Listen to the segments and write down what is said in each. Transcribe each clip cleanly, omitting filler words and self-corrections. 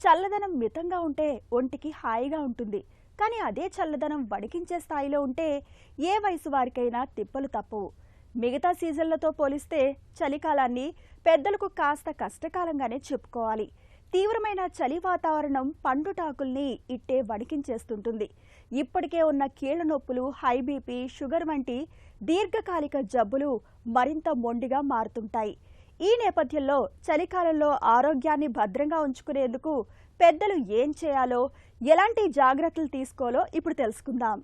చల్లదనం మితంగా ఉంటే ఒంటికి హాయిగా ఉంటుంది. కానీ అదే చల్లదనం వణికించే స్థాయిలో ఉంటే ఏ వయసు వారికైనా తిప్పలు తప్పవు. మిగతా సీజన్లతో పోలిస్తే చలికాలాన్ని పెద్దలకు కాస్త కష్టకాలంగానే చెప్పుకోవాలి. తీవ్రమైన చలి వాతావరణం పండుటాకుల్ని ఇట్టే వణికించేస్తుంటుంది. ఇప్పటికే ఉన్న కీళ్ల నొప్పులు, హై బీపీ, షుగర్ వంటి దీర్ఘకాలిక జబ్బులు మరింత మొండిగా మారుతుంటాయి. ఈ నేపథ్యంలో చలికాలంలో ఆరోగ్యాన్ని భద్రంగా ఉంచుకునేందుకు పెద్దలు ఏం చేయాలో, ఎలాంటి జాగ్రత్తలు తీసుకోవాలో ఇప్పుడు తెలుసుకుందాం.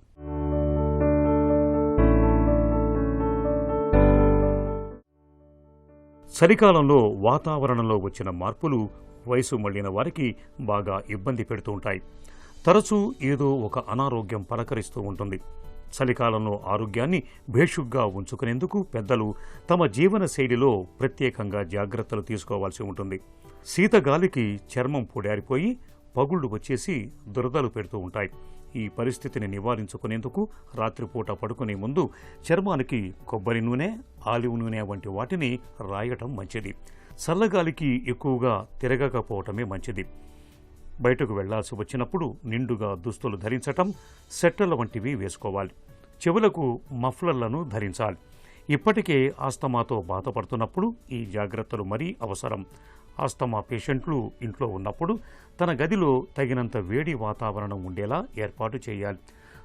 చలికాలంలో వాతావరణంలో వచ్చిన మార్పులు వయసు మళ్లిన వారికి బాగా ఇబ్బంది పెడుతూ ఉంటాయి. తరచూ ఏదో ఒక అనారోగ్యం పలకరిస్తూ ఉంటుంది. చలికాలంలో ఆరోగ్యాన్ని భేషుగ్గా ఉంచుకునేందుకు పెద్దలు తమ జీవన శైలిలో ప్రత్యేకంగా జాగ్రత్తలు తీసుకోవాల్సి ఉంటుంది. శీతగాలికి చర్మం పొడారిపోయి పగుళ్లు వచ్చేసి దురదలు పెడుతూ ఉంటాయి. ఈ పరిస్థితిని నివారించుకునేందుకు రాత్రిపూట పడుకునే ముందు చర్మానికి కొబ్బరి నూనె, ఆలివ్ నూనె వంటి వాటిని రాయటం మంచిది. చల్లగాలికి ఎక్కువగా తిరగకపోవటమే మంచిది. బయటకు వెళ్లాల్సి వచ్చినప్పుడు నిండుగా దుస్తులు ధరించటం, సెట్టల వంటివి వేసుకోవాలి. చెవులకు మఫ్లర్లను ధరించాలి. ఇప్పటికే ఆస్తమాతో బాధపడుతున్నప్పుడు ఈ జాగ్రత్తలు మరీ అవసరం. ఆస్తమా పేషెంట్లు ఇంట్లో ఉన్నప్పుడు తన గదిలో తగినంత వేడి వాతావరణం ఉండేలా ఏర్పాటు చేయాలి.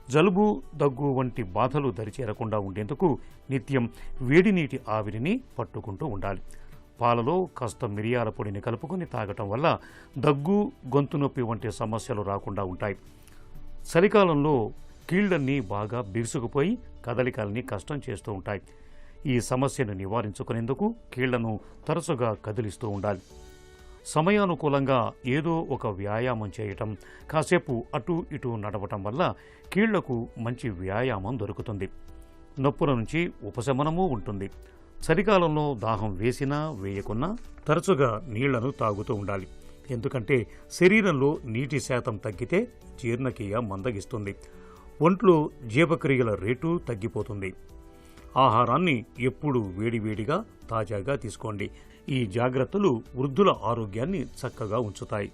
జలుబు, దగ్గు వంటి బాధలు దరిచేరకుండా ఉండేందుకు నిత్యం వేడి నీటి ఆవిరిని పట్టుకుంటూ ఉండాలి. పాలలో కాస్త మిరియాల పొడిని కలుపుకొని తాగటం వల్ల దగ్గు, గొంతు నొప్పి వంటి సమస్యలు రాకుండా ఉంటాయి. చలికాలంలో కీళ్లన్నీ బాగా బిగుసుకుపోయి కదలికల్ని కష్టం చేస్తూ ఉంటాయి. ఈ సమస్యను నివారించుకునేందుకు కీళ్లను తరచుగా కదిలిస్తూ ఉండాలి. సమయానుకూలంగా ఏదో ఒక వ్యాయామం చేయటం, కాసేపు అటు ఇటు నడవటం వల్ల కీళ్లకు మంచి వ్యాయామం దొరుకుతుంది. నొప్పుల నుంచి ఉపశమనమూ ఉంటుంది. చలికాలంలో దాహం వేసినా వేయకున్నా తరచుగా నీళ్లను తాగుతూ ఉండాలి. ఎందుకంటే శరీరంలో నీటి శాతం తగ్గితే జీర్ణక్రియ మందగిస్తుంది. ఒంట్లో జీవక్రియల రేటు తగ్గిపోతుంది. ఆహారాన్ని ఎప్పుడూ వేడివేడిగా తాజాగా తీసుకోండి. ఈ జాగ్రత్తలు వృద్ధుల ఆరోగ్యాన్ని చక్కగా ఉంచుతాయి.